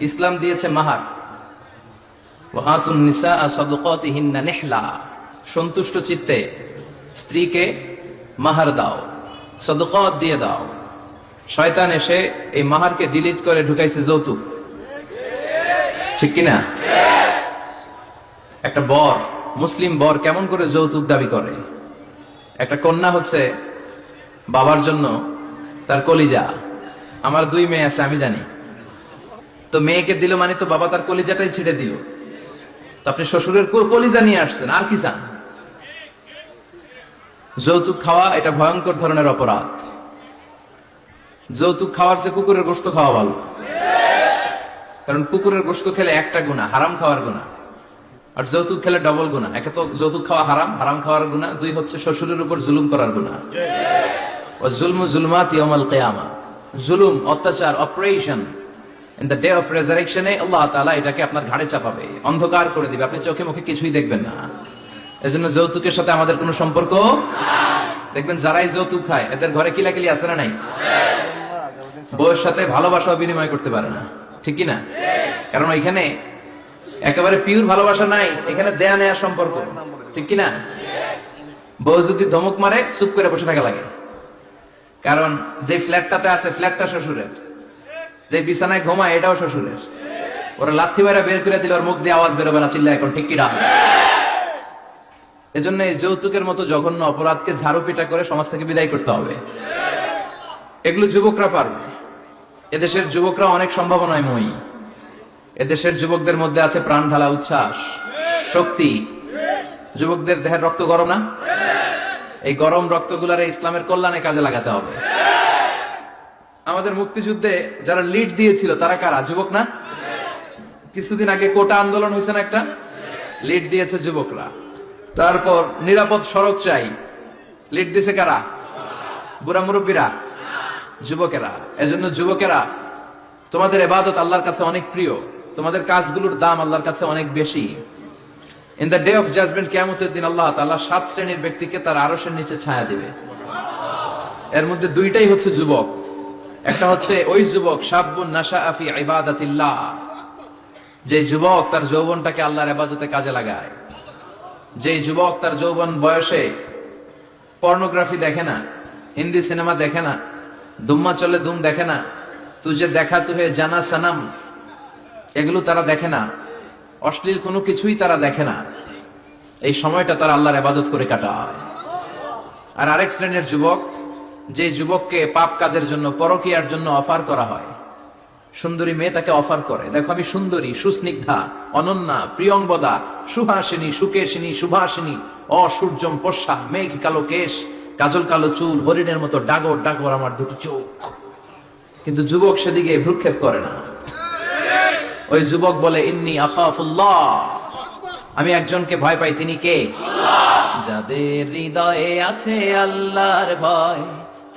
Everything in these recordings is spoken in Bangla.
ইসলাম দিয়েছে মাহার, ওয়াতুন নিসা সাদকাতিহিন্না নিহলা, সন্তুষ্ট চিত্তে স্ত্রীকে মাহার দাও, সাদকাত দিয়ে দাও। শয়তান এসে এই মাহারকে ডিলিট করে ঢুকাইছে যৌতুক, ঠিক কিনা? একটা বর, মুসলিম বর কেমন করে যৌতুক দাবি করে? একটা কন্যা হচ্ছে বাবার জন্য তার কলিজা। আমার 2 মেয়ে আছে, আমি জানি। তো মেয়েকে দিল মানে তো বাবা তার কলিজাটাই ছিঁড়ে দিল। তো আপনি শ্বশুরের কলিজা নিয়ে আসছেন, আর কি চান? যৌতুক খাওয়া এটা ভয়ঙ্কর ধরনের অপরাধ। যৌতুক খাওয়ার চেয়ে কুকুরের গোশত খাওয়া ভালো, কারণ কুকুরের গোশত খেলে একটা গুনাহ, হারাম খাওয়ার গুনাহ, আর যৌতুক খেলে ডবল গুনাহ। একে তো যৌতুক খাওয়া হারাম, হারাম খাওয়ার গুনাহ, 2 হচ্ছে শ্বশুরের উপর জুলুম করার গুনাহ। ওয়া যুলমু যুলমাত ইয়াউমাল কিয়ামা, জুলুম, অত্যাচার, operation in the day of রেজারেকশনে আল্লাহ তাআলা এটাকে আপনার ঘাড়ে চাপাবে, অন্ধকার করে দিবে, আপনি চোখে মুখে কিছুই দেখবেন না। এজন্য যৌতুকের সাথে আমাদের কোনো সম্পর্ক দেখবেন যারাই যৌতুক খায় এদের ঘরে কিলাকিলি আছে না নাই? বউয়ের সাথে ভালোবাসা বিনিময় করতে পারে না, ঠিক কি না? কারণ এখানে একেবারে পিওর ভালোবাসা নাই, এখানে দেয়া নেয়া সম্পর্ক, ঠিক কি না? বউ যদি ধমক মারে চুপ করে বসে থাকা লাগে, কারণ যে ফ্ল্যাটটাতে আছে ফ্ল্যাটটা শ্বশুরের, যে বিছানায় ঘুমায় এটাও শ্বশুরের। ওরা লাথি মারা বের করে দিলে ওর মুখ দিয়ে আওয়াজ বেরোবে না, চিল্লা এখন, ঠিক কি না? এজন্য এই যৌতুকের মতো জঘন্য অপরাধকে ঝাড়ু পিটা করে সমাজ থেকে বিদায় করতে হবে। এগুলো যুবকরা পারবে। এদেশের যুবকরা অনেক সম্ভাবনায় মই। এদেশের যুবকদের মধ্যে আছে প্রাণ ঢালা উচ্ছ্বাস, শক্তি। যুবকদের দেহের রক্ত গরম না? এই গরম রক্তগুলারে ইসলামের কল্যাণে কাজে লাগাতে হবে। আমাদের মুক্তিযুদ্ধে যারা লিড দিয়েছিল তারা কারা? যুবক না? কিছুদিন আগে কোটা আন্দোলন হয়েছে না একটা? লিড দিয়েছে যুবকরা। তারপর নিরাপদ সড়ক চাই, লিড দিয়েছে কারা? বুড়া মুরব্বীরা, যুবকেরা। এজন্য যুবকেরা, তোমাদের ইবাদত আল্লাহর কাছে অনেক প্রিয়, তোমাদের কাজগুলোর দাম আল্লাহর কাছে অনেক বেশি। In the day of judgement, কিয়ামতের দিন আল্লাহ তাআলা 7 শ্রেণীর ব্যক্তিকে তার আরশের নিচে ছায়া দিবে। এর মধ্যে 2টাই হচ্ছে যুবক। একটা হচ্ছে ওই যুবক শাবুন নাশাআ ফি ইবাদাতিল্লাহ, যে যুবক তার যৌবনটাকে আল্লাহর ইবাদতে কাজে লাগায়। যে যুবক তার যৌবন বয়সে পর্নোগ্রাফি দেখে না, হিন্দি সিনেমা দেখে না, দুম্মা চলে দুম দেখে না, তুজে দেখা তুহে জানা সনম, এগুলো তারা দেখে না, অশ্লীল কোনো কিছুই তারা দেখে না। এই সময়টা তারা আল্লাহর ইবাদত করে কাটায়। আর আরেক শ্রেণীর যুবক, যে যুবককে পাপ কাজের জন্য, পরকীয়ার জন্য অফার করা হয়। সুন্দরী মেয়ে তাকে অফার করে, দেখো আমি সুন্দরী, সুস্নিগ্ধা, অনন্যা, প্রিয়ংবদা, সুহাসিনী, সুকেশিনী, সুভাসিনী, অসূর্যম পোষা, মেঘ কালো কেশ, কাজল কালো চুল, হরিণের মতো ডাগর ডাগর আমার 2টি চোখ। কিন্তু যুবক সেদিকে ভ্রুক্ষেপ করে না। ওই যুবক বলে, ইন্নী আখাফুল্লাহ, আমি একজনকে ভয় পাই, তিনি কে? যাদের হৃদয়ে আছে আল্লাহর ভয়,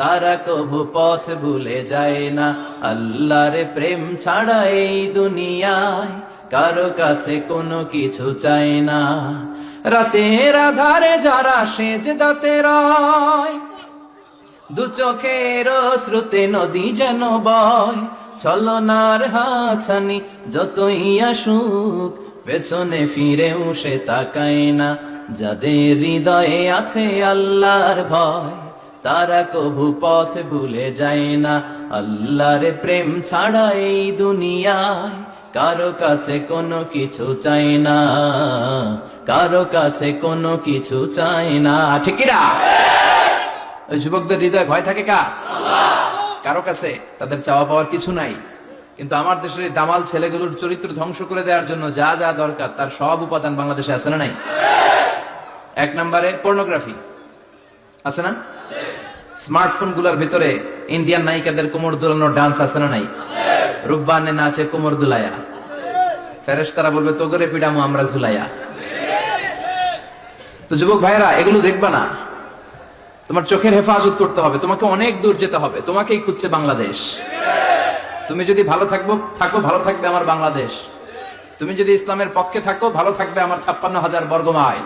তারা কবু পথ ভুলে যায় না। আল্লাহর প্রেম ছাড়া এই দুনিয়ায় কারো কাছে কোনো কিছু চায় না। রাতের আধারে যারা সেজদাতে রয়, 2 চোখের শ্রুতে নদী যেন বয়। ছলনার হাছানি যতই আসুক, পেছনে ফিরেও সে তাকায় না। যাদের হৃদয়ে আছে আল্লাহর ভয়, তারা কবু পথ ভুলে যায় না। আল্লাহর প্রেম ছাড়া এই দুনিয়ায় কারো কাছে কোনো কিছু চাই না, কারো কাছে কোনো কিছু চাই না, ঠিক কি না? ওই যুবকদের হৃদয়ে ভয় থাকে কার? কারো কাছে তাদের চাওয়া পাওয়ার কিছু নাই। কিন্তু আমার দেশের এই দামাল ছেলেগুলোর চরিত্র ধ্বংস করে দেওয়ার জন্য যা যা দরকার তার সব উপাদান বাংলাদেশে আছে না নাই? 1 নম্বরে পর্নোগ্রাফি আছে না? স্মার্টফোন গুলার ভিতরে ইন্ডিয়ান নায়িকাদের কোমর দুলানোর ডান্স আছে না নাই? রূপবানে নাচে কোমর দুলায়া, ফেরেশতারা বলবে তোগরে পিডামু আমরা ঝুলাইয়া। তো যুবক ভাইরা, এগুলো দেখবা না। তোমার চোখের হেফাজত করতে হবে, তোমাকে অনেক দূর যেতে হবে, তোমাকেই খুঁজছে বাংলাদেশ। তুমি যদি ভালো থাকো, ভালো থাকবে আমার বাংলাদেশ। তুমি যদি ইসলামের পক্ষে থাকো, ভালো থাকবে আমার 56,000 বর্গ মাইল।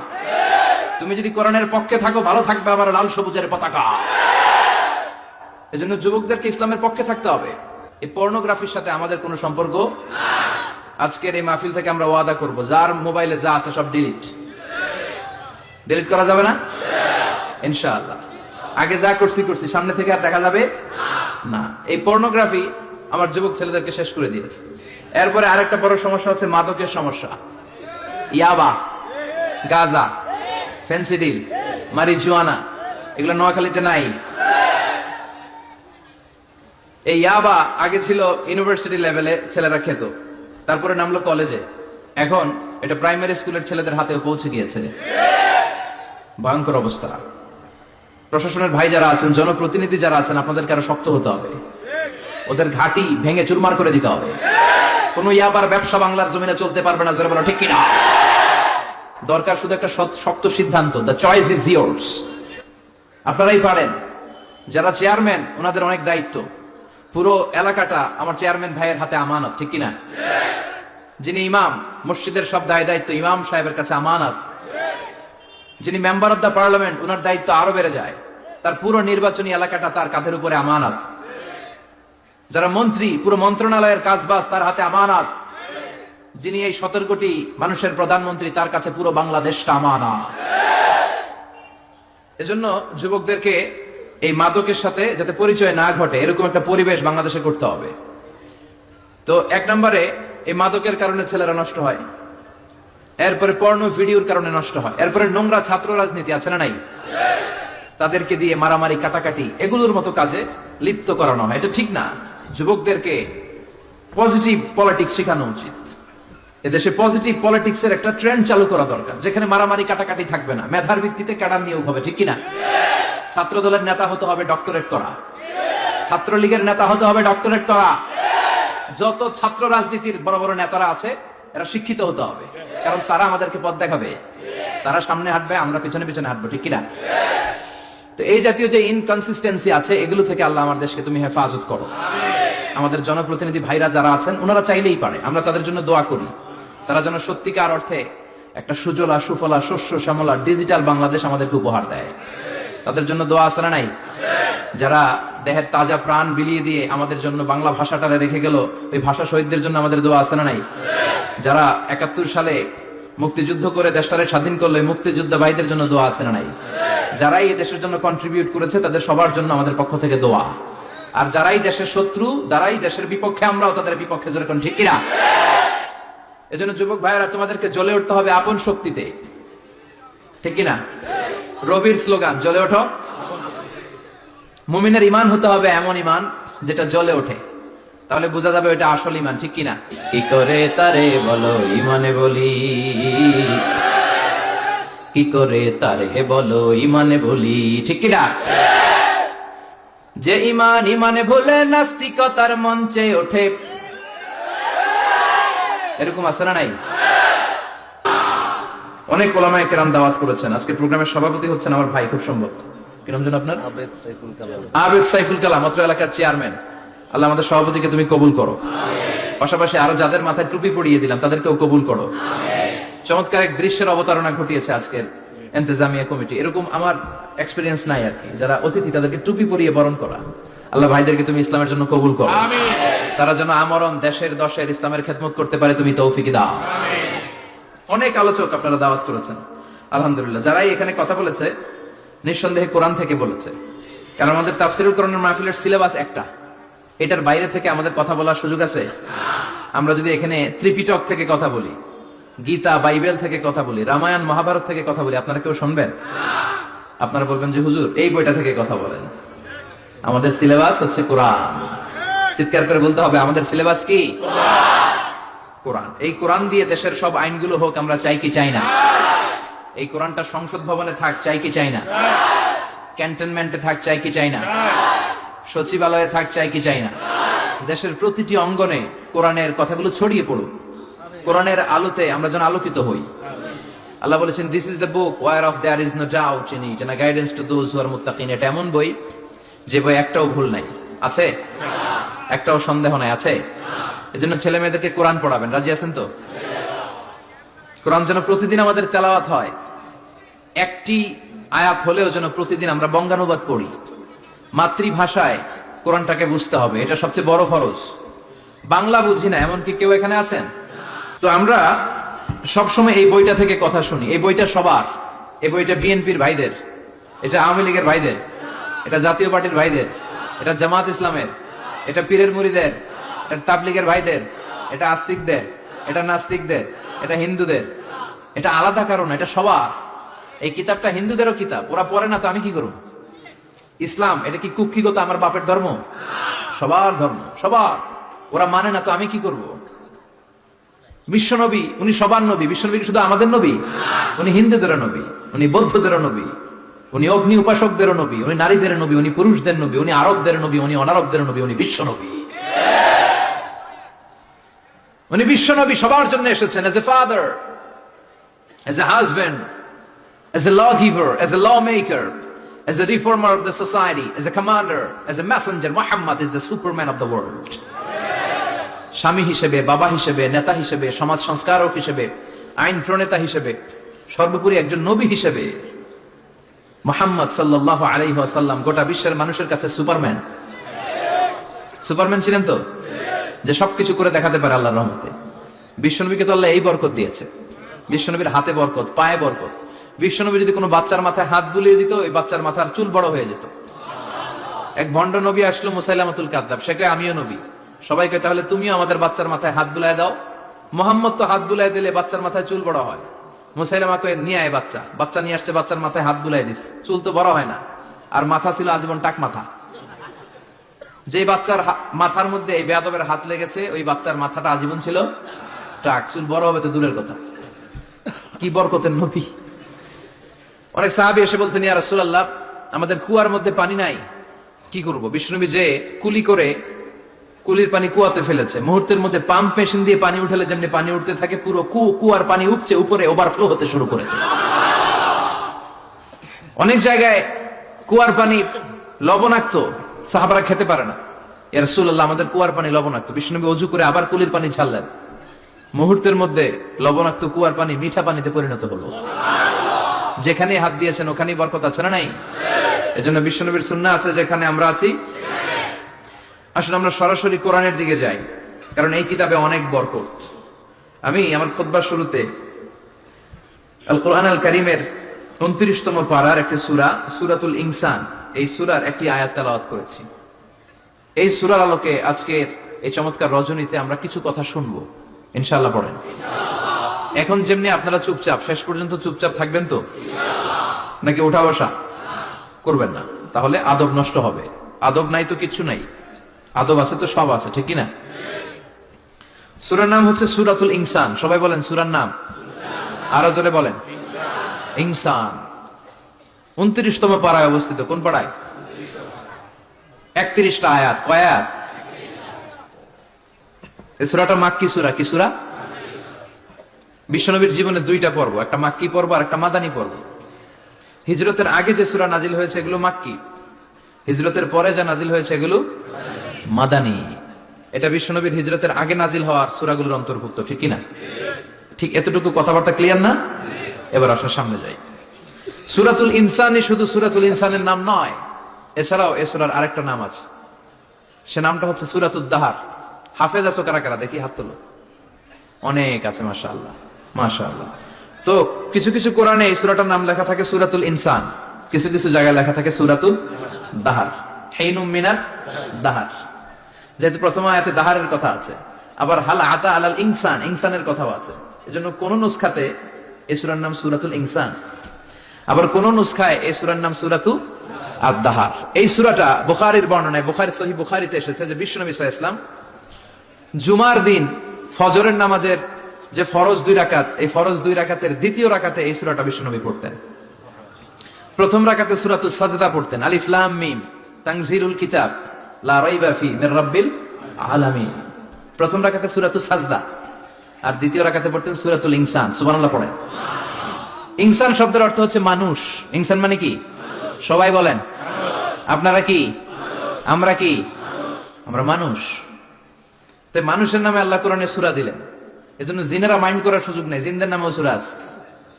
তুমি যদি কোরআনের পক্ষে থাকো, ভালো থাকবে আমার লাল সবুজের পতাকা। এজন্য যুবকদেরকে ইসলামের পক্ষে থাকতে হবে। এই পর্নোগ্রাফির সাথে আমাদের কোনো সম্পর্ক আজকের এই মাহফিল থেকে আমরা ওয়াদা করব, যার মোবাইলে যা আছে সব ডিলিট করা যাবে না ইনশাআল্লাহ। আগে যা করছি সামনে থেকে আর দেখা যাবে না। এই পর্নোগ্রাফি আমার যুবক ছেলেদেরকে শেষ করে দিয়েছে। এরপরে আরেকটা বড় সমস্যা হচ্ছে মাদকের সমস্যা। ইয়াবা, গাঁজা, ফেন্সিডিল, মারিজুয়ানা, এগুলো নোয়াখালীতে নাই। এই ইয়াবা আগে ছিল ইউনিভার্সিটি লেভেলে ছেলেরা খেত, তারপরে নামলো কলেজে, এখন এটা প্রাইমারি স্কুলের ছেলেদের হাতেও পৌঁছে গিয়েছে। ভয়ঙ্কর অবস্থা। প্রশাসনের ভাই যারা আছেন, জনপ্রতিনিধি যারা আছেন, আপনাদেরকে আরো শক্ত হতে হবে। ওদের ঘাঁটি ভেঙে চুরমার করে দিতে হবে। কোন ইয়াবার ব্যবসা বাংলার জমিনে চলতে পারবে না, জোরে বলো ঠিক কিনা। দরকার শুধু একটা শক্ত সিদ্ধান্ত। The choice is years. আপনারাই পারেন। যারা চেয়ারম্যান, ওনাদের অনেক দায়িত্ব। পুরো এলাকাটা আমার চেয়ারম্যান ভাইয়ের হাতে আমানত, ঠিক কিনা। যিনি ইমাম, মসজিদের সব দায়িত্ব ইমাম সাহেবের কাছে আমানত। যিনি মেম্বার অফ দ্য পার্লামেন্ট, ওনার দায়িত্ব আরো বেড়ে যায়। তার পুরো নির্বাচনী এলাকাটা তার কাঁধের উপরে আমানত। যারা মন্ত্রী, পুরো মন্ত্রণালয়ের কাজবাজ তার হাতে আমানত। যিনি এই 17 কোটি মানুষের প্রধানমন্ত্রী, তার কাছে পুরো বাংলাদেশটা আমানত। এজন্য যুবকদেরকে এই মাদকের সাথে যাতে পরিচয় না ঘটে, এরকম একটা পরিবেশ বাংলাদেশে করতে হবে। তো এক নম্বরে এই মাদকের কারণে ছেলেরা নষ্ট হয়, এরপরে পর্নো ভিডিওর কারণে নষ্ট হয়, এরপরে নোংরা ছাত্র রাজনীতি আছে না নাই, তাদেরকে দিয়ে মারামারি, কাটাকাটি, এগুলোর মতো কাজে লিপ্ত করানো হয়। এটা ঠিক না। যুবকদেরকে পজিটিভ পলিটিক্স শেখানো উচিত। এদেশে পজিটিভ পলিটিক্সের একটা ট্রেন্ড চালু করা দরকার, যেখানে মারামারি, কাটাকাটি থাকবে না, মেধার ভিত্তিতে ক্যাডার নিয়োগ হবে, ঠিক কিনা। ছাত্র দলের নেতা হতে হবে ডক্টরেট করা, ছাত্রলীগের নেতা হতে হবে ডক্টরেট করা। যত ছাত্র রাজনীতির বড় বড় নেতারা আছে, এরা শিক্ষিত হতে হবে, কারণ তারা আমাদেরকে পথ দেখাবে। তারা সামনে হাঁটবে, আমরা পিছনে পিছনে হাঁটবো, ঠিক কিনা। তো এই জাতীয় যে ইনকনসিস্টেন্সি আছে, এগুলো থেকে আল্লাহ আমার দেশকে তুমি হেফাজত করো। আমাদের জনপ্রতিনিধি ভাইরা যারা আছেন, ওনারা চাইলেই পারে, আমরা তাদের জন্য দোয়া করি। তারা যেন সত্যিকার অর্থে একটা সুজলা, সুফলা, শস্য শ্যামলা ডিজিটাল বাংলাদেশ আমাদেরকে উপহার দেয়। তাদের জন্য দোয়া আছে না নাই। যারা দেহের তাজা প্রাণ বিলিয়ে দিয়ে আমাদের জন্য বাংলা ভাষাটা রেখে গেল, ওই ভাষা শহীদদের জন্য আমাদের দোয়া আছে না নাই। যারা 71 সালে মুক্তিযুদ্ধ করে দেশটারে স্বাধীন করলো, মুক্তিযোদ্ধা ভাইদের জন্য দোয়া আছে না নাই। যারাই এই দেশের জন্য কন্ট্রিবিউট করেছে, তাদের সবার জন্য আমাদের পক্ষ থেকে দোয়া। আর যারাই দেশের শত্রু, যারাই দেশের বিপক্ষে, আমরাও তাদের বিপক্ষে, যেরকম ঠিক কিনা। এজন্য যুবক ভাইয়েরা, তোমাদেরকে জ্বলে উঠতে হবে আপন শক্তিতে, ঠিক কিনা। রবির স্লোগান, জ্বলে ওঠো। মুমিনের ইমান হতে হবে এমন ইমান যেটা জ্বলে ওঠে, তাহলে বোঝা যাবে ওটা আসল ইমান, ঠিক কিনা। কি করে তারে বলো ইমানে বলি, কি করে তারে বলো ইমানে বলি, ঠিক কিনা। যে ইমান ইমানে ভুলে নাস্তিকতার মঞ্চে ওঠে, এরকম আছে না নাই। অনেক ওলামায়ে কেরাম দাওয়াত করেছেন। আজকে প্রোগ্রামের সভাপতি হচ্ছেন আমার ভাই, খুব সম্ভব, কি নাম যেন আপনার? আবেদ সাইফুল কালাম, অত্র এলাকার চেয়ারম্যান। আল্লাহ আমাদের সভাপতিকে তুমি কবুল করো। পাশাপাশি আরো যাদের মাথায় টুপি পরিয়ে দিলাম, তাদেরকেও কবুল করো। চমৎকার এক দৃশ্যের অবতারণা ঘটিয়েছে আজকের ইন্তেজামিয়া কমিটি। এরকম আমার এক্সপেরিয়েন্স নাই আর কি। যারা অতিথি, তাদেরকে টুপি পরিয়ে বরণ করা। আল্লাহ ভাইদেরকে তুমি ইসলামের জন্য কবুল করো। তারা যেন আমরণ দেশের দশের ইসলামের খেদমত করতে পারে, তুমি তৌফিক দাও। অনেক আলোচক আপনারা দাওয়াত করেছেন, আলহামদুলিল্লাহ। যারাই এখানে কথা বলেছে, নিঃসন্দেহে কোরআন থেকে বলেছে, কারণ আমাদের তাফসীরুল কোরআনের মাহফিলের সিলেবাস একটা। এটার বাইরে থেকে আমাদের কথা বলার সুযোগ আছে? আমরা যদি এখানে ত্রিপিটক থেকে কথা বলি, গীতা বাইবেল থেকে কথা বলি, রামায়ণ মহাভারত থেকে কথা বলি, আপনারা কেউ শুনবেন? আপনারা বলবেন যে হুজুর এই বইটা থেকে কথা বলেন। আমাদের সিলেবাস হচ্ছে কোরআন। চিৎকার করে বলতে হবে, আমাদের সিলেবাস কি? কোরআন। এই কোরআন দিয়ে দেশের সব আইনগুলো হোক, আমরা চাই কি চাই না? এই কোরআনটা সংসদ ভবনে থাক, চাই কি চাই না? ক্যান্টনমেন্টে থাক, চাই কি চাই না? সচিবালয়ে থাক, চাই কি চাই না? দেশের প্রতিটি অঙ্গনে কোরআনের কথাগুলো ছড়িয়ে পড়ুক। কোরআনের আলোতে আমরা যেন আলোকিত হই। আল্লাহ বলেছেন, this is the book whereof there is no doubt in it and a guidance to those who are muttaqin। এটা এমন বই যে বই একটাও ভুল নাই, আছে? একটাও সন্দেহ নাই, আছে? এজন্য ছেলে মেয়েদেরকে কোরআন পড়াবেন, রাজি আছেন তো? কোরআন যেন প্রতিদিন আমাদের তেলাওয়াত হয়। একটি আয়াত হলেও যেন প্রতিদিন আমরা বঙ্গানুবাদ পড়ি। মাতৃভাষায় কোরআনটাকে বুঝতে হবে, এটা সবচেয়ে বড় ফরজ। বাংলা বুঝি না এমন কি কেউ এখানে আছেন? তো আমরা সবসময় এই বইটা থেকে কথা শুনি, এই বইটা সবার, এই বইটা বিএনপির ভাইদের, এটা আওয়ামী লীগের ভাইদের, এটা জাতীয় পার্টির ভাইদের, এটা জামাত ইসলামের, এটা পীরের মুরিদের, এটা তাবলীগের ভাইদের, এটা আস্তিকদের, এটা নাস্তিকদের, এটা হিন্দুদের। এটা আলাদা কারণ, এটা সবার। এই কিতাবটা হিন্দুদেরও কিতাব, ওরা পড়ে না তো আমি কি করব? ইসলাম এটা কি কুক্ষিগত আমার বাপের ধর্ম? সবার ধর্ম, সবার। ওরা মানে না তো আমি কি করব? বিশ্বনবী উনি সবার নবী। বিশ্বনবী শুধু আমাদের নবী? উনি হিন্দুদেরও নবী, উনি বৌদ্ধদেরও নবী, উনি অগ্নি উপাসকদেরও নবী, উনি নারীদের নবী, উনি পুরুষদের নবী, উনি আরবদের নবী, উনি অনারবদের নবী, উনি বিশ্ব নবী। উনি বিশ্ব নবী, সবার জন্য এসেছেন। as a father, as a husband, as a lawgiver, as a lawmaker, as a reformer of the society, as a commander, as a messenger. Muhammad is the superman of the world. স্বামী হিসেবে, বাবা হিসেবে, নেতা হিসেবে, সমাজ সংস্কারক হিসেবে, আইন প্রণেতা হিসেবে, সর্বোপরি একজন নবী হিসেবে মুহাম্মদ সাল্লাল্লাহু আলাইহি ওয়াসাল্লাম গোটা বিশ্বের মানুষের কাছে সুপারম্যান। সুপারম্যান ছিলেন তো, যে সবকিছু করে দেখাতে পারে আল্লাহর রহমতে। বিশ্বনবীকে তো আল্লাহ এই বরকত দিয়েছে। বিশ্বনবীর হাতে বরকত, পায়ে বরকত। বিশ্বনবী যদি কোনো বাচ্চার মাথায় হাত বুলিয়ে দিত, ওই বাচ্চার মাথার চুল বড় হয়ে যেত। এক ভণ্ড নবী আসলো, মুসাইলামাতুল কাযযাব, সে কয় আমিও নবী। সবাই কয় তাহলে তুমিও আমাদের বাচ্চার মাথায় হাত বুলায় দাও। মুহাম্মদ তো হাত বুলায় দিলে বাচ্চার মাথায় চুল বড় হয়। মুসাইলামা কয় নিয়ে আয় বাচ্চা। বাচ্চা নিয়ে আসছে, বাচ্চার মাথায় হাত বুলাই দিস, চুল তো বড় হয় না। আর মাথা ছিল আজীবন টাক মাথা। যে বাচ্চার মাথার মধ্যে এই বেয়াদবের হাত লেগেছে, ওই বাচ্চার মাথাটা আজীবন ছিল টাক, চুল বড় হবে তো দূরের কথা। কি বরকতের নবী! অনেক সাহাবী এসে বলছেন ইয়া রাসূলুল্লাহ, আমাদের কুয়ার মধ্যে পানি নাই, কি করব? বিশ্বনবী যে কুলি করে কুলির পানি কুয়াতে ফেলেছে, মুহূর্তের মধ্যে পাম্প মেশিন দিয়ে পানি উঠালে যেমনি পানি উঠতে থাকে, পুরো কুয়ার পানি উপচে উপরে ওভারফ্লো হতে শুরু করেছে। অনেক জায়গায় কুয়ার পানি লবণাক্ত, সাহাবারা খেতে পারে না। ইয়া রাসূলুল্লাহ, আমাদের কুয়ার পানি লবণাক্ত। বিশ্বনবী ওযু করে আবার কুলির পানি ছাড়লেন, মুহূর্তের মধ্যে লবণাক্ত কুয়ার পানি মিঠা পানিতে পরিণত হলো। যেখানে হাত দিয়েছেন ওখানেই বরকত আছে না নাই? এজন্য বিশ্বনবীর সুন্নাহ আছে, যেখানে আমরা আছি। আসলে আমরা সরাসরি কোরআনের দিকে যাই, কারণ এই কিতাবে অনেক বরকত। আমি আমার খুতবার শুরুতে আল কোরআন আল কারীমের 29তম পারার একটি সূরা, সূরাতুল ইনসান, এই সূরার একটি আয়াত তেলাওয়াত করেছি। এই সূরার আলোকে আজকের এই চমৎকার রজনীতে আমরা কিছু কথা শুনবো ইনশাআল্লাহ। পড়েন। এখন যেমনি আপনারা চুপচাপ, শেষ পর্যন্ত চুপচাপ থাকবেন তো? নাকি ওঠা বসা করবেন না? তাহলে আদব নষ্ট হবে। আদব নাই তো কিছু নাই, আদব আছে তো সব আছে, ঠিক কি না? সূরার নাম হচ্ছে সূরাতুল ইনসান। সবাই বলেন সূরার নাম, আরো জোরে বলেন ইনসান। 29তম পারায় অবস্থিত। কোন পারায়? 31টা আয়াত। কয় আয়াত? এই সূরাটা মাক্কি সূরা। কি সূরা? বিশ্বনবীর জীবনে দুইটা পর্ব, একটা মাক্কি পর্ব আর একটা মাদানী পর্ব। হিজরতের আগে যে সূরা নাজিল হয়েছে এগুলো মাক্কি, হিজরতের পরে যা নাজিল হয়েছে এগুলো মাদানী। এটা বিশ্বনবীর হিজরতের আগে নাজিল হওয়ার সূরাগুলোর অন্তর্ভুক্ত, ঠিক কি না? ঠিক এতটুকু কথাবার্তা ক্লিয়ার না? এবার আসলে সামনে যাই। সূরাতুল ইনসানই শুধু সূরাতুল ইনসানের নাম নয়, এছাড়াও এই সূরার আরেকটা নাম আছে। সে নামটা হচ্ছে সূরাতুদ দাহার। হাফেজ আছো কারা কারা? দেখি হাত তোলো। অনেক আছে, মাশাআল্লাহ মাশাআল্লাহ। তো কিছু কিছু কোরআনে এই সূরাটার নাম লেখা থাকে সূরাতুল ইনসান, কিছু কিছু জায়গায় লেখা থাকে সূরাতুল দাহার, হিনুম মিনার দাহার। যেহেতু প্রথম আয়াতে দাহারের কথা আছে, আবার হাল আতা আলাল ইনসান, ইনসানের কথাও আছে। এজন্য কোন নুসখাতে এই সূরার নাম সূরাতুল ইনসান, আবার কোন নুসখায় এই সূরার নাম সূরাতু আদ-দাহার। এই সূরাটা বুখারীর বর্ণনায়, বুখারী সহিহ বুখারীতে এসেছে যে বিশ্বনবী সাল্লাল্লাহু আলাইহি ওয়াসাল্লাম জুমার দিন ফজরের নামাজের যে ফরজ 2 রাকাত, এই ফরজ 2 রাকাতের দ্বিতীয় রাকাতে এই সূরাটা বিশ্বনবী পড়তেন। প্রথম রাকাতে সূরাতুস সাজদা পড়তেন, আলিফ লাম মিম তানজিলুল কিতাব লা রাইবা ফি মির রাব্বিল আলামিন। প্রথম রাকাতে সূরাতুস সাজদা, আর দ্বিতীয় রাকাতে পড়তেন সূরাতুল ইনসান। সুবহানাল্লাহ পড়েন। ইনসান শব্দের অর্থ হচ্ছে মানুষ। ইনসান মানে কি? সবাই বলেন। আপনারা কি? আমরা কি? আমরা মানুষ। তাই মানুষের নামে আল্লাহ কোরআনে সূরা দিলেন। এজন্য জিনেরা মাইন্ড করার সুযোগ নেই। জিনদের নামেও সূরা আছে।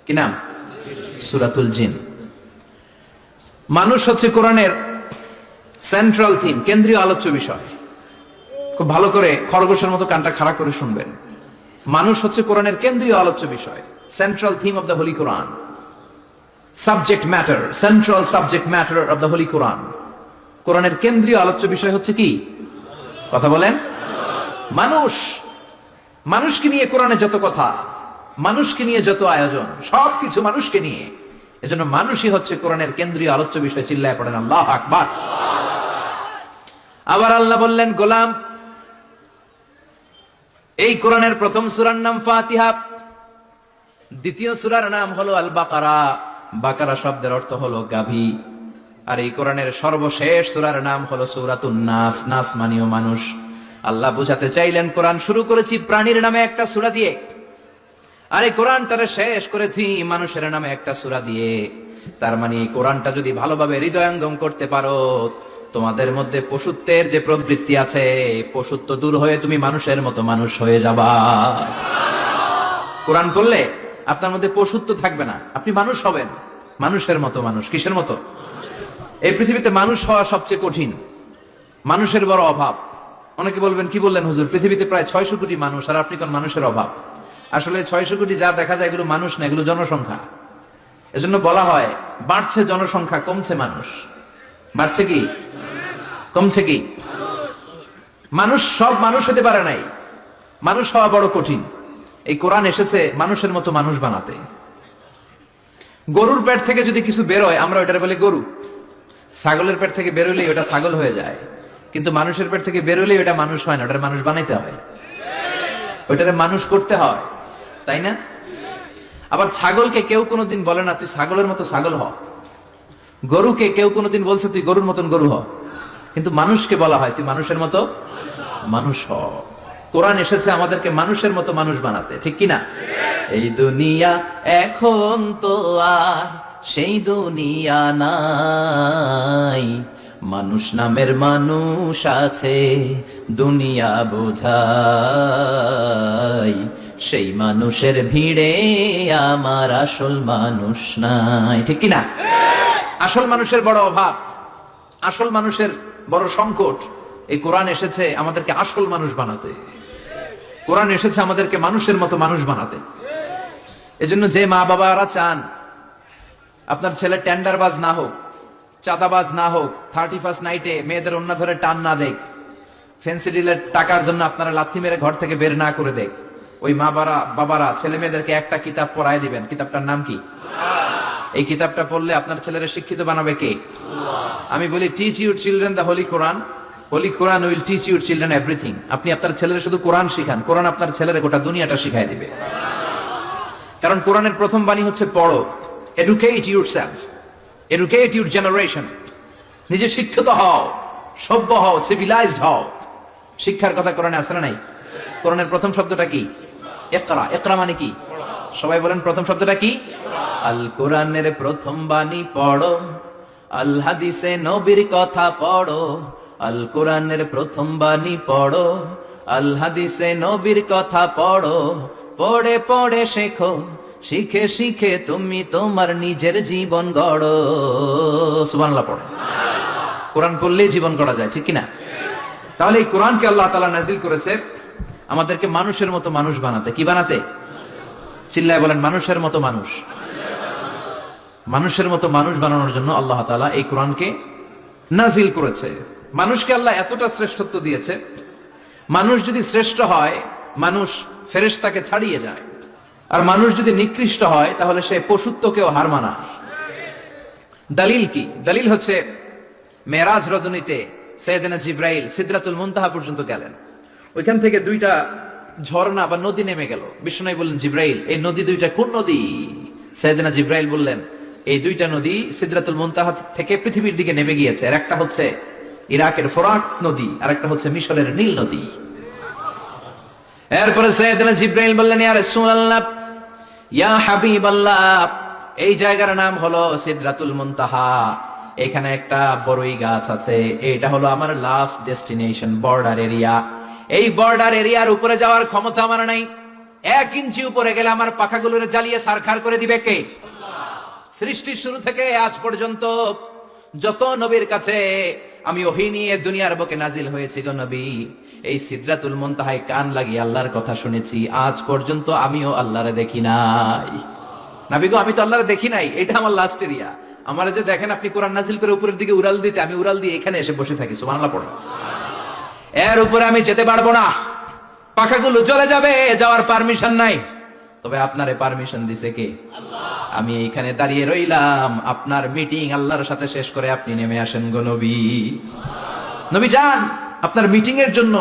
কি নাম? সূরাতুল জিন। মানুষ হচ্ছে কোরআনের সেন্ট্রাল থিম, কেন্দ্রীয় আলোচ্য বিষয়। খুব ভালো করে খরগোশের মতো কানটা খাড়া করে শুনবেন। মানুষ হচ্ছে কোরআনের কেন্দ্রীয় আলোচ্য বিষয়, central theme of the holy Quran, subject matter, central subject matter of the holy Quran. কোরআনের কেন্দ্রীয় আলোচ্য বিষয় হচ্ছে কি? কথা বলেন। মানুষ। মানুষকে নিয়ে কোরআনে যত কথা, মানুষকে নিয়ে যত আয়োজন, সবকিছু মানুষকে নিয়ে। এজন্য মানুষই হচ্ছে কোরআনের কেন্দ্রীয় আলোচ্য বিষয়। চিল্লায় পড়েন আল্লাহু আকবার। আবার আল্লাহ বললেন, গোলাম, এই কোরআনের প্রথম সূরার নাম ফাতিহা, দ্বিতীয় সূরার নাম হলো আল বাকারা। বাকারা শব্দের অর্থ হলো গাভী। আর এই কোরআনের সর্বশেষ সূরার নাম হলো সূরাতুন নাস। নাস মানেও মানুষ। আল্লাহ বুঝাতে চাইলেন, কোরআন শুরু করেছি প্রাণীর নামে একটা সূরা দিয়ে, আর এই কোরআনটারে শেষ করেছি মানুষের নামে একটা সূরা দিয়ে। তার মানে এই কোরআনটা যদি ভালোভাবে হৃদয়ঙ্গম করতে পারো, তোমাদের মধ্যে পশুত্বের যে প্রবৃত্তি আছে, পশুত্ব দূর হয়ে তুমি মানুষের মতো মানুষ হয়ে যাবা। কোরআন পড়লে আপনার মধ্যে পশুত্ব থাকবে না, আপনি মানুষ হবেন, মানুষের মতো মানুষ। কিসের মতো? এই পৃথিবীতে মানুষ হওয়া সবচেয়ে কঠিন, মানুষের বড় অভাব। অনেকে বলবেন, কি বললেন হুজুর, পৃথিবীতে প্রায় 600 কোটি মানুষ আর আপনি কোন মানুষের অভাব? আসলে 600 কোটি যা দেখা যায় এগুলো মানুষ না, এগুলো জনসংখ্যা। এজন্য বলা হয় বাড়ছে জনসংখ্যা, কমছে মানুষ। বাড়ছে কি কমছে কি? মানুষ সব মানুষ হতে পারে নাই, মানুষ হওয়া বড় কঠিন। এই কোরআন এসেছে মানুষের মতো মানুষ বানাতে। গরুর পেট থেকে যদি কিছু বেরোয় আমরা ওটারে বলি গরু, ছাগলের পেট থেকে বেরোলেই ওটা ছাগল হয়ে যায়। কিন্তু মানুষের পেট থেকে বেরোলেই ওটা মানুষ হয় না, ওটার মানুষ বানাইতে হয়, ওটারে মানুষ করতে হয়, তাই না? আবার ছাগলকে কেউ কোনোদিন বলে না তুই ছাগলের মতো ছাগল হ, গরুকে কেউ কোনোদিন বলছে তুই গরুর মতন গরু হ, কিন্তু মানুষকে বলা হয় তুই মানুষের মতো মানুষ হ। কোরআন এসেছে আমাদেরকে মানুষের মতো মানুষ বানাতে, ঠিক কিনা? এই দুনিয়া এখন তো আর সেই দুনিয়া নাই, মানুষ নামের মানুষ আছে দুনিয়া বোঝাই, সেই মানুষের ভিড়ে আমার আসল মানুষ নাই, ঠিক কিনা? আসল মানুষের বড় অভাব, আসল মানুষের বড় সংকট। এই কোরআন এসেছে আমাদেরকে আসল মানুষ বানাতে, কোরআন এসেছে আমাদেরকে মানুষের মতো মানুষ বানাতে। এজন্য যে মা বাবারা চান আপনার ছেলে টেন্ডারবাজ না হোক, চাঁদাবাজ না হোক, 31st নাইটে মেয়েদের অন্য ধরে টান না দেখ, ফেন্সি ডিলের টাকার জন্য আপনারা লাথি মেরে ঘর থেকে বের না করে দেখ, ওই মা বাবারা ছেলে মেয়েদেরকে একটা কিতাব পড়ায় দিবেন। কিতাবটার নাম কি? এই কিতাবটা পড়লে আপনার ছেলেরা শিক্ষিত বানাবে কে? আমি বলি teach your children the holy Quran, holy Quran will teach your children everything. আপনি আপনার ছেলেরা শুধু কোরআন শিখান, কোরআন আপনার ছেলেরা গোটা দুনিয়াটা শিখাই দিবে। কারণ কোরআনের প্রথম বাণী হচ্ছে পড়ো, educate yourself, educate your generation. নিজে শিক্ষিত হও, সভ্য হও, সিভিলাইজড হও। শিক্ষার কথা কোরআনে আছে না নাই? কোরআনের প্রথম শব্দটা কি? ইকরা। ইকরা মানে কি? সবাই বলেন প্রথম শব্দটা কি? আল কোরআনের প্রথম বাণী পড়ো, আল হাদিসে নবীর কথা পড়ো। আল কোরআনের প্রথম বাণী পড়ো, আল হাদিসে নবীর কথা পড়ো। পড়ে পড়ে শেখো, শিখে শিখে তুমি তোমার নিজের জীবন গড়ো। সুবহানাল্লাহ পড়ো। কোরআন পড়লেই জীবন গড়া যায়, ঠিক কিনা? তাহলে এই কোরআনকে আল্লাহ তাআলা নাজিল করেছে আমাদেরকে মানুষের মতো মানুষ বানাতে। কি বানাতে? চিল্লায় বলেন মানুষের মতো মানুষ। মানুষের মতো মানুষ বানানোর জন্য আল্লাহ তাআলা এই কোরআনকে নাজিল করেছে। মানুষকে আল্লাহ এতটা শ্রেষ্ঠত্ব দিয়েছে, মানুষ যদি শ্রেষ্ঠ হয় মানুষ ফেরেশতাকে ছাড়িয়ে যায়, আর মানুষ যদি নিকৃষ্ট হয় তাহলে সে পশুত্বকেও হার মানায়। দলিল কি? দলিল হচ্ছে মেরাজ রজনীতে সাইয়েদনা জিবরাইল সিদরাতুল মুনতাহা পর্যন্ত গেলেন, ওইখান থেকে দুইটা ঝর্ণা বা নদী নেমে গেল। বিষ্ণু বললেন জিবরাইল এই নদী দুইটা কোন নদী? সাইয়েদনা জিবরাইল বললেন এই দুইটা নদী সিদরাতুল মুনতাহা থেকে পৃথিবীর দিকে নেমে গিয়েছে। আর একটা হচ্ছে ইরাকের ফোরাত নদী, আর একটা হচ্ছে মিশরের নীল নদী। এরপরে সাইয়েদনা জিবরাইল বললেন ইয়া রাসূলুল্লাহ, ইয়া হাবিবাল্লাহ, এই জায়গার নাম হলো সিদরাতুল মুনতাহা, এখানে একটা বড়ই গাছ আছে, এটা হলো আমার লাস্ট ডেস্টিনেশন, বর্ডার এরিয়া। এই বর্ডার এরিয়ার উপরে যাওয়ার ক্ষমতা আমার নাই। 1 ইঞ্চি উপরে গেলে আমার পাখাগুলোরে জ্বালিয়ে সারখার করে দিবে কে? সৃষ্টির শুরু থেকে আজ পর্যন্ত যত নবীর কাছে আমি ওহী নিয়ে দুনিয়ার বুকে নাজিল হয়েছি গো নবী। এই সিদরাতুল মুনতাহায় কান লাগিয়ে আল্লাহর কথা শুনেছি, আজ পর্যন্ত আমিও আল্লাহরে দেখি নাই। নবী গো, আমি তো আল্লাহরে দেখি নাই, এটা আমার লাস্ট এরিয়া। আমার যে দেখেন আপনি কোরআন নাজিল করে উপরের দিকে উড়াল দিতে, আমি উড়াল দিয়ে এখানে এসে বসে থাকি। সুবহানাল্লাহ পড়ো। এর উপরে আমি যেতে পারবো না, পাখাগুলো চলে যাবে, যাওয়ার পারমিশন নাই। তবে আপনারে পারমিশন দিছে কে? আল্লাহ। আমি এইখানে দাঁড়িয়ে রইলাম, আপনার মিটিং আল্লাহর সাথে শেষ করে আপনি নেমে আসেন গো নবী। নবী যান, আপনার মিটিং এর জন্য,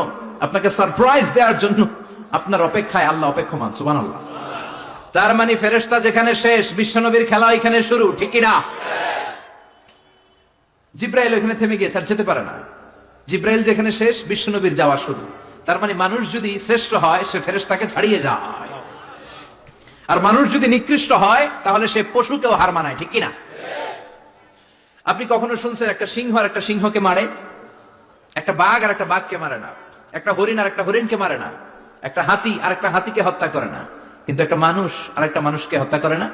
আপনাকে সারপ্রাইজ দেওয়ার জন্য আপনার অপেক্ষায় আল্লাহ অপেক্ষমান। সুবহানাল্লাহ। তার মানে ফেরেশতা যেখানে শেষ, বিশ্বনবীর খেলা এখানে শুরু, ঠিক কি না? জিব্রাইল ওখানে থেমে গিয়েছে, আর যেতে পারে না। জিব্রাইল যেখানে শেষ, বিশ্বনবীর যাওয়া শুরু। তার মানে মানুষ যদি শ্রেষ্ঠ হয়, সে ফেরেশতাকে ছাড়িয়ে যায়, আর মানুষ যদি নিকৃষ্ট হয়, তাহলে সে পশুকেও হার মানায়, ঠিক কি না? আপনি কখনো শুনছেন একটা সিংহ আর একটা সিংহকে মারে? একটা বাঘ আর একটা বাঘকে মারে না, একটা হরিণ আর একটা হরিণকে মারে না, একটা হাতি আর একটা হাতিকে হত্যা করে না, কিন্তু একটা মানুষ আর একটা মানুষকে হত্যা করে না।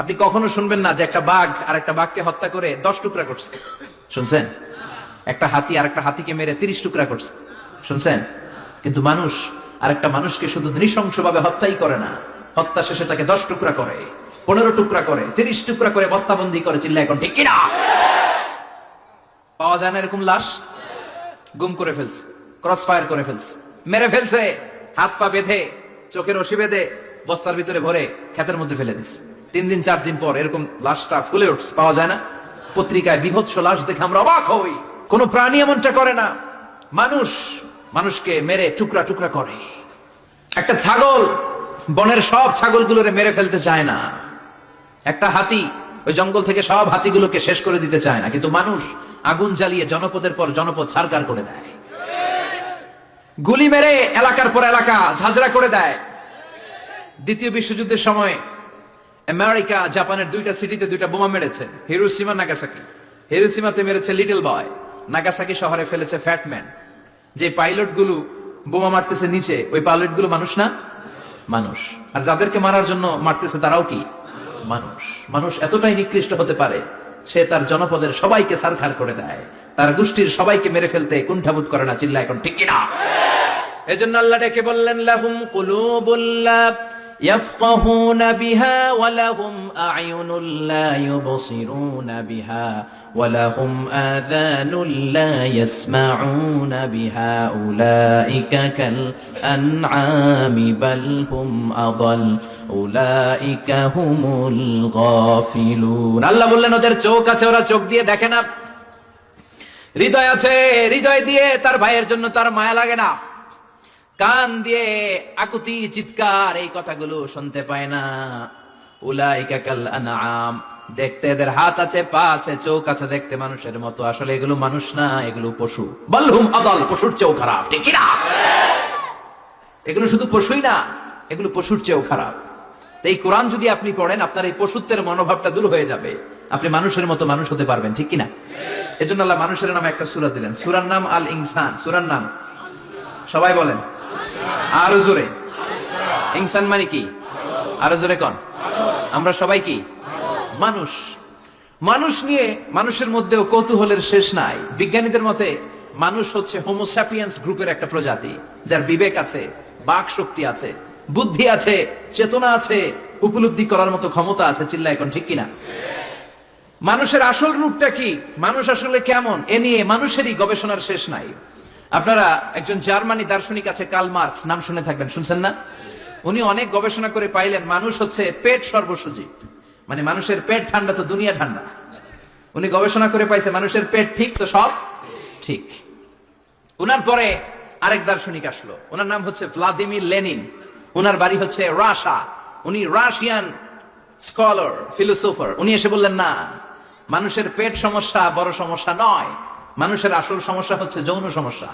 আপনি কখনো শুনবেন না যে একটা বাঘ আর একটা বাঘকে হত্যা করে 10 টুকরা করছে? শুনছেন? একটা হাতি আর একটা হাতিকে মেরে 30 টুকরা করছে, শুনছেন? কিন্তু মানুষ আর একটা মানুষকে শুধু নৃশংসভাবে হত্যাই করে না, হত্যা শেষে তাকে 10 টুকরা করে, 15 টুকরা করে, 30 টুকরা করে বস্তাবন্দি করে। চিল্লা এখন ঠিক কিনা? পাওয়া যায় না এরকম লাশ? গুম করে ফেলছে, ক্রস ফায়ার করে ফেলছে, মেরে ফেলছে, হাত পা বেঁধে, চোখের রশি বেঁধে বস্তার ভিতরে ভরে ক্ষেতের মধ্যে ফেলে দিচ্ছে। 3 দিন 4 দিন পর এরকম লাশটা ফুলে উঠছে, পাওয়া যায় না। পত্রিকায় বিভৎস লাশ দেখে আমরা অবাক হই। কোন প্রাণী এমনটা করে না। মানুষ মানুষকে মেরে টুকরা টুকরা করে। একটা ছাগল বনের সব ছাগলগুলোরে মেরে ফেলতে চায় না। একটা হাতি ওই জঙ্গল থেকে সব হাতিগুলোকে শেষ করে দিতে চায় না, কিন্তু মানুষ আগুন জ্বালিয়ে জনপদের পর জনপদ ছারকার করে দেয়, গুলি মেরে এলাকার পর এলাকা ঝাঁঝরা করে দেয়। দ্বিতীয় বিশ্বযুদ্ধের সময় আমেরিকা জাপানের 2টা সিটিতে 2টা বোমা মেরেছে, হিরোশিমা নাগাসাকি। হিরোশিমাতে মেরেছে লিটল বয়, নাগাসাকি শহরে ফেলেছে ফ্যাট ম্যান। যে পাইলট গুলো বোমা মারতেছে নিচে, ওই পাইলট গুলো মানুষ না? মানুষ। আর যাদেরকে মারার জন্য মারতেছে তারাও কি মানুষ? মানুষ এতটাই নিকৃষ্ট হতে পারে, সে তার জনপদের সবাইকে ছারখার করে দেয়, তার গোষ্ঠীর সবাইকে মেরে ফেলতে কুণ্ঠাবোধ করে না। চিল্লা এখন ঠিক কিনা? এজন্য আল্লাহ ডেকে বললেন, লাহুম কুলুবুল্লা ইয়াফকাহুনা বিহা ওয়া লাহুম আ'য়ুনুল লা ইউবসিরুনা বিহা ওয়া লাহুম আযানুল লা ইয়াসমাউনা বিহা উলাইকা কাল আনআমি বাল হুম আদাল উলাইকা হুমুল গাফিলুন। আল্লাহ বললেন, ওদের চোখ আছে, ওরা চোখ দিয়ে দেখে না। হৃদয় আছে, হৃদয় দিয়ে তার ভাইয়ের জন্য তার মায়া লাগে না। কান দিয়ে আকুতি চিৎকার এই কথাগুলো শুনতে পায় না। উলাইকা কাল আনআম, দেখতে এদের হাত আছে, পা আছে, চোখ আছে, দেখতে মানুষের মতো, আসলে এগুলো মানুষ না, এগুলো পশু। বালহুম আদাল, পশুর চেয়েও খারাপ, ঠিক কি না? এগুলো শুধু পশুই না, এগুলো পশুর চেয়েও খারাপ। এই কোরআন যদি আপনি পড়েন, আপনার এই পশুত্বের মনোভাবটা দূর হয়ে যাবে, আপনি মানুষের মতো মানুষ হতে পারবেন, ঠিক কি না? এজন্য আল্লাহ মানুষের নামে একটা সূরা দিলেন, সূরার নাম আল ইনসান। সূরার নাম সবাই বলেন আরো জোরে। ইনসান মানে কি? আরো জোরে কোন? আমরা সবাই কি মানুষ। মানুষ নিয়ে মানুষের মধ্যেও কৌতূহলের শেষ নাই। বিজ্ঞানীদের মতে মানুষ হচ্ছে হোমো স্যাপিয়েন্স গ্রুপের একটা প্রজাতি, যার বিবেক আছে, বাক শক্তি আছে, বুদ্ধি আছে, চেতনা আছে, উপলব্ধি করার মতো ক্ষমতা আছে। চিল্লা এখন ঠিক কিনা? মানুষের আসল রূপটা কি, মানুষ আসলে কেমন, এ নিয়ে মানুষেরই গবেষণার শেষ নাই। আপনারা একজন জার্মানি দার্শনিক আছে, কার্ল মার্কস, নাম শুনে থাকবেন, শুনছেন না? উনি অনেক গবেষণা করে পাইলেন মানুষ হচ্ছে পেট সর্বসজীব, মানে মানুষের পেট ঠান্ডা তো দুনিয়া ঠান্ডা। উনি গবেষণা করে পাইছে মানুষের পেট ঠিক তো সব ঠিক। উনার পরে আরেক দার্শনিক আসলো, ওনার নাম হচ্ছে ভ্লাদিমির লেনিন। উনার বাড়ি হচ্ছে রাশিয়া, উনি রাশিয়ান স্কলার, ফিলোসোফার। উনি এসে বললেন, না, মানুষের পেট সমস্যা বড় সমস্যা নয়, মানুষের আসল সমস্যা হচ্ছে যৌন সমস্যা,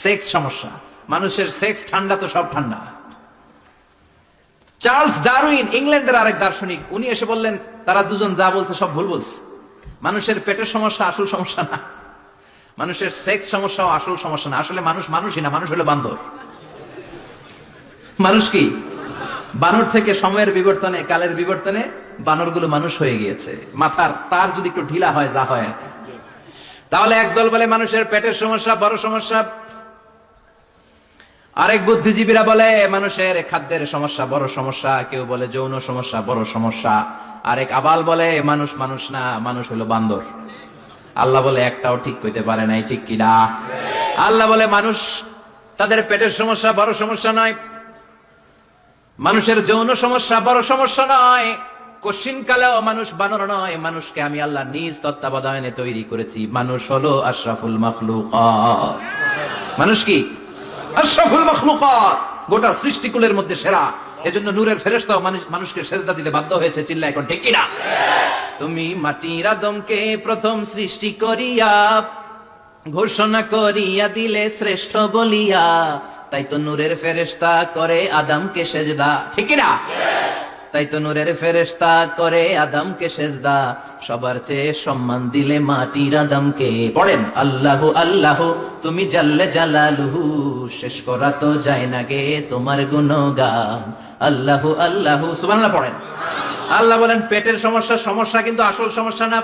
সেক্স সমস্যা। মানুষের সেক্স ঠান্ডা তো সব ঠান্ডা। চার্লস ডারউইন, ইংল্যান্ডের আরেক দার্শনিক, উনি এসে বললেন, তারা দুজন যা বলছে সব ভুল বলছে। মানুষের পেটের সমস্যা আসল সমস্যা না, মানুষের সেক্স সমস্যাও আসল সমস্যা না। আসলে মানুষ মানুষই না, মানুষ হলো বান্দর। মানুষ কি? বানর থেকে সময়ের বিবর্তনে, কালের বিবর্তনে বানরগুলো মানুষ হয়ে গিয়েছে। মাথার তার যদি একটু ঢিলা হয়, যা হয় আর কি। তাহলে একদল বলে মানুষের পেটের সমস্যা বড় সমস্যা, আরেক বুদ্ধিজীবীরা বলে মানুষের খাদ্যের সমস্যা বড় সমস্যা, কেউ বলে যৌন সমস্যা বড় সমস্যা, আরেক আবাল বলে মানুষ মানুষ না, মানুষ হলো বান্দর। আল্লাহ বলে একটাও ঠিক কইতে পারে নাই, ঠিক কিনা? আল্লাহ বলে মানুষ তাদের পেটের সমস্যা বড় সমস্যা নয়, মানুষের যৌন সমস্যা বড় সমস্যা নয়, কশিন কালেও মানুষ বানর নয়, মানুষকে আমি আল্লাহ নিজ তত্ত্বাবধানে তৈরি করেছি। মানুষ হলো আশরাফুল মাখলুকাত। মানুষ কি? আশরাফুল মাখলুকাত, গোটা সৃষ্টিকুলের মধ্যে সেরা। এজন্য নূরের ফেরেশতাও মানুষকে সেজদা দিতে বাধ্য হয়েছে। চিল্লায় এখন ঠিক কিনা? তুমি মাটির আদমকে প্রথম সৃষ্টি করিয়া ঘোষণা করিয়া দিলে শ্রেষ্ঠ বলিয়া, তাই তো নূরের ফেরেশতা করে আদমকে সেজদা, ঠিক কিনা? তাই তো নূরের ফেরেশতা করে আদমকে সেজদা, সবার চেয়ে সম্মান দিলে মাটির আদমকে। পড়েন আল্লাহু আল্লাহু তুমি জাল্লে জালালুহু, শেষ করা তো যায় না গে তোমার গুণগান। আল্লাহু আল্লাহু সুবহানাল্লাহ পড়েন। আল্লাহ বলেন পেটের সমস্যা সমস্যা, কিন্তু আসল সমস্যা না।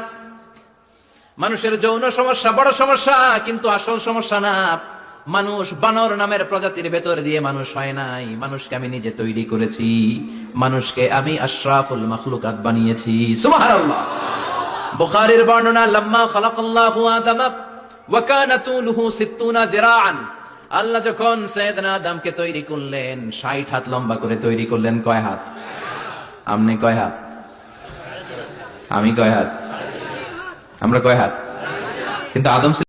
মানুষের যৌন সমস্যা বড় সমস্যা, কিন্তু আসল সমস্যা না। মানুষ বানর নামের প্রজাতির ভেতর দিয়ে মানুষ হয় নাই, মানুষকে আমি নিজে তৈরি করেছি, মানুষকে আমি আশরাফুল মাখলুকাত বানিয়েছি। সুবহানাল্লাহ। বুখারীর বর্ণনা, লাম্মা খালাকাল্লাহু আদম ওয়া কানা তুলুহু 60 যিরাআন, আল্লাহ যখন সাইয়েদনা আদমকে তৈরি করলেন 60 হাত লম্বা করে তৈরি করলেন। কয় হাত? আপনি কয় হাত? আমি কয় হাত? আমরা কয় হাত? কিন্তু আদম